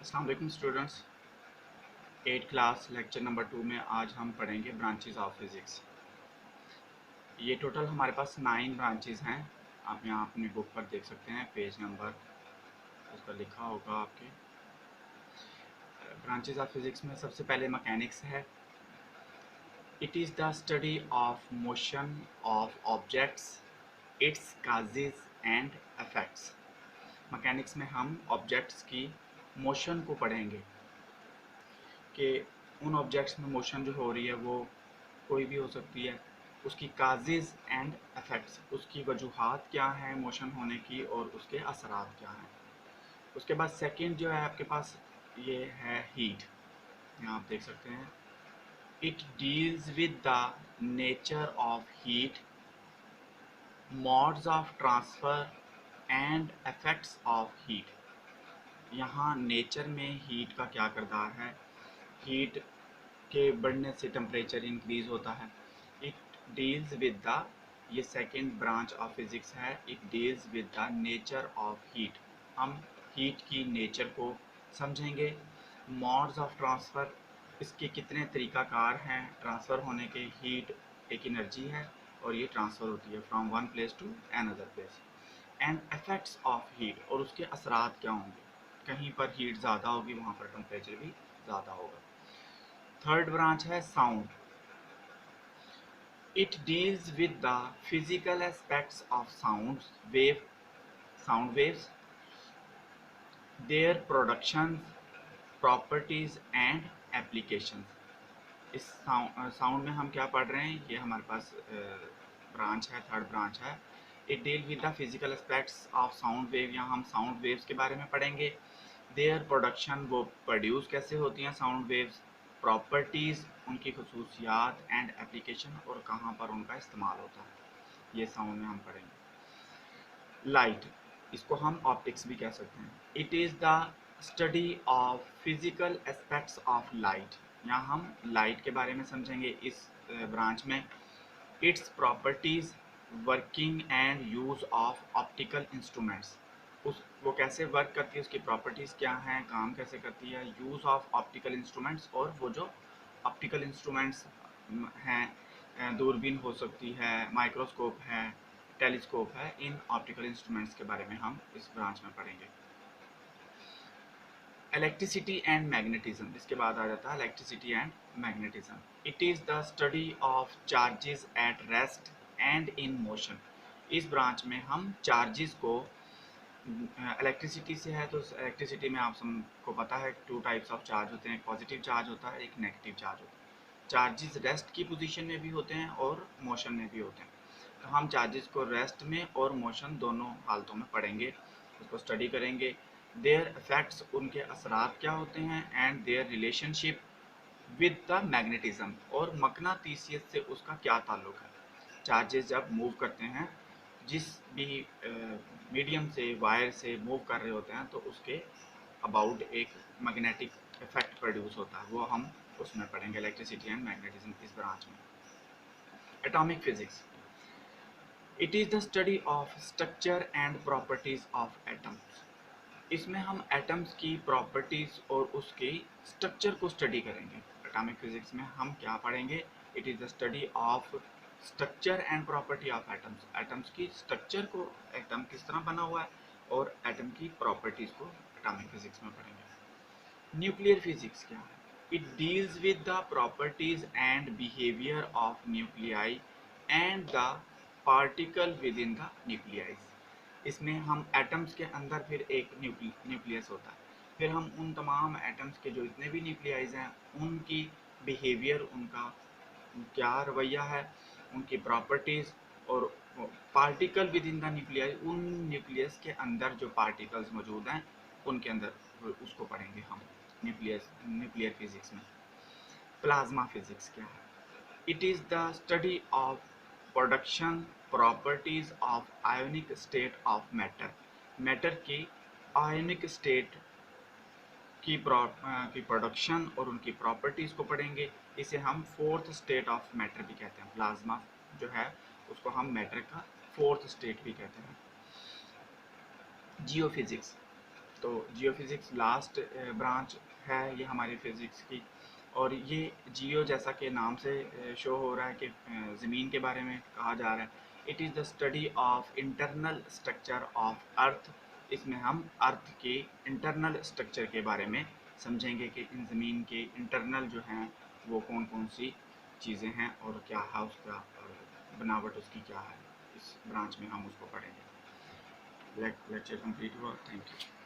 अस्सलाम वालेकुम students. 8 class lecture number 2 में आज हम पढ़ेंगे ब्रांचेस ऑफ फिज़िक्स। ये टोटल हमारे पास 9 ब्रांचेस हैं। आप यहाँ अपनी बुक पर देख सकते हैं, पेज नंबर उस पर लिखा होगा आपके। ब्रांचेस ऑफ फिज़िक्स में सबसे पहले मैकेनिक्स है। It is the study of motion of objects, it's causes and effects. Mechanics में हम ऑब्जेक्ट्स की मोशन को पढ़ेंगे कि उन ऑब्जेक्ट्स में मोशन जो हो रही है वो कोई भी हो सकती है, उसकी काजेज़ एंड इफ़ेक्ट्स, उसकी वजूहात क्या हैं मोशन होने की और उसके असरात क्या हैं। उसके बाद सेकंड जो है आपके पास ये है हीट। यहाँ आप देख सकते हैं, it deals with the nature of heat, modes of transfer and effects of heat. यहाँ नेचर में हीट का क्या किरदार है, हीट के बढ़ने से टेम्परेचर इंक्रीज़ होता है। इट डील्स विद द, ये सेकेंड ब्रांच ऑफ फिज़िक्स है, it deals with the nature of heat. हम हीट की नेचर को समझेंगे। मोड्स ऑफ ट्रांसफ़र, इसके कितने तरीक़ाकार हैं ट्रांसफ़र होने के। हीट एक एनर्जी है और ये ट्रांसफ़र होती है from one place to another place. And effects of heat, और उसके असरात क्या होंगे। कहीं पर हीट ज़्यादा होगी वहाँ पर टेम्परेचर भी ज़्यादा होगा। थर्ड ब्रांच है sound. It deals with the physical aspects of sound waves, their production, properties and applications. इस साउंड में हम क्या पढ़ रहे हैं, ये हमारे पास ब्रांच है, थर्ड ब्रांच है। It deal with the physical aspects of sound wave, यहाँ हम साउंड वेव्स के बारे में पढ़ेंगे। देयर प्रोडक्शन, वो प्रोड्यूस कैसे होती हैं साउंड वेव्स, प्रॉपर्टीज़, उनकी खसूसियात, एंड एप्लीकेशन, और कहाँ पर उनका इस्तेमाल होता है, ये साउंड में हम पढ़ेंगे। लाइट, इसको हम ऑप्टिक्स भी कह सकते हैं। It is the study of physical aspects of light, यहाँ हम लाइट के बारे में समझेंगे इस ब्रांच में। It's properties, working and use of optical instruments, उस वो कैसे वर्क करती है, उसकी प्रॉपर्टीज़ क्या हैं, काम कैसे करती है। यूज़ ऑफ ऑप्टिकल इंस्ट्रूमेंट्स, और वो जो ऑप्टिकल इंस्ट्रूमेंट्स हैं, दूरबीन हो सकती है, माइक्रोस्कोप है, टेलीस्कोप है, इन ऑप्टिकल इंस्ट्रूमेंट्स के बारे में हम इस ब्रांच में पढ़ेंगे। इलेक्ट्रिसिटी एंड मैग्नेटिज्म, इसके बाद आ जाता है electricity and magnetism. It is the study of charges at rest and in motion. इस ब्रांच में हम चार्जेस को, इलेक्ट्रिसिटी से है तो इलेक्ट्रिसिटी में आप सबको पता है टू टाइप्स ऑफ चार्ज होते हैं, एक पॉजिटिव चार्ज होता है, एक नेगेटिव चार्ज होता है। चार्जेस रेस्ट की पोजीशन में भी होते हैं और मोशन में भी होते हैं। तो हम चार्जेस को रेस्ट में और मोशन दोनों हालतों में पढ़ेंगे, उसको स्टडी करेंगे। देयर इफेक्ट्स, उनके असरात क्या होते हैं, and their relationship with the magnetism, और मकनातीसियत से उसका क्या ताल्लुक है। चार्जेस जब मूव करते हैं, जिस भी मीडियम से, वायर से मूव कर रहे होते हैं, तो उसके अबाउट एक मैग्नेटिक इफेक्ट प्रोड्यूस होता है, वो हम उसमें पढ़ेंगे, इलेक्ट्रिसिटी एंड मैग्नेटिज्म इस ब्रांच में। Atomic physics, it is the study of structure and properties of atoms. इसमें हम एटम्स की प्रॉपर्टीज़ और उसके स्ट्रक्चर को स्टडी करेंगे। एटॉमिक फिजिक्स में हम क्या पढ़ेंगे, it is the study of structure and property of atoms. Atoms की स्ट्रक्चर को, एटम किस तरह बना हुआ है, और एटम की प्रॉपर्टीज़ को एटॉमिक फिजिक्स में पढ़ेंगे। न्यूक्लियर फिजिक्स क्या है, it deals with the properties and behaviour of nuclei and the particle within the nuclei. इसमें हम एटम्स के अंदर फिर एक न्यूक्लियस होता है, फिर हम उन तमाम एटम्स के जो इतने भी न्यूक्लियाइज हैं उनकी बिहेवियर, उनका क्या रवैया है, उनकी प्रॉपर्टीज़, और particle within the nucleus, उन न्यूक्लियस के अंदर जो पार्टिकल्स मौजूद हैं उनके अंदर उसको पढ़ेंगे हम न्यूक्लियर फिजिक्स में। प्लाज्मा फिजिक्स क्या है, it is the study of production, properties of ionic state of matter. Matter की आयोनिक स्टेट की प्रोडक्शन और उनकी प्रॉपर्टीज़ को पढ़ेंगे। इसे हम फोर्थ स्टेट ऑफ मैटर भी कहते हैं। प्लाज्मा जो है उसको हम मैटर का फोर्थ स्टेट भी कहते हैं। जियो फिजिक्स, तो जियोफिज़िक्स लास्ट ब्रांच है ये हमारी फ़िज़िक्स की, और ये जियो जैसा कि नाम से शो हो रहा है कि ज़मीन के बारे में कहा जा रहा है। It is the study of internal structure of earth. इसमें हम अर्थ के इंटरनल स्ट्रक्चर के बारे में समझेंगे कि इन ज़मीन के इंटरनल जो हैं वो कौन कौन सी चीज़ें हैं और क्या है उसका बनावट उसकी क्या है। इस ब्रांच में हम उसको पढ़ेंगे। लेक्चर कंप्लीट हुआ। Thank you.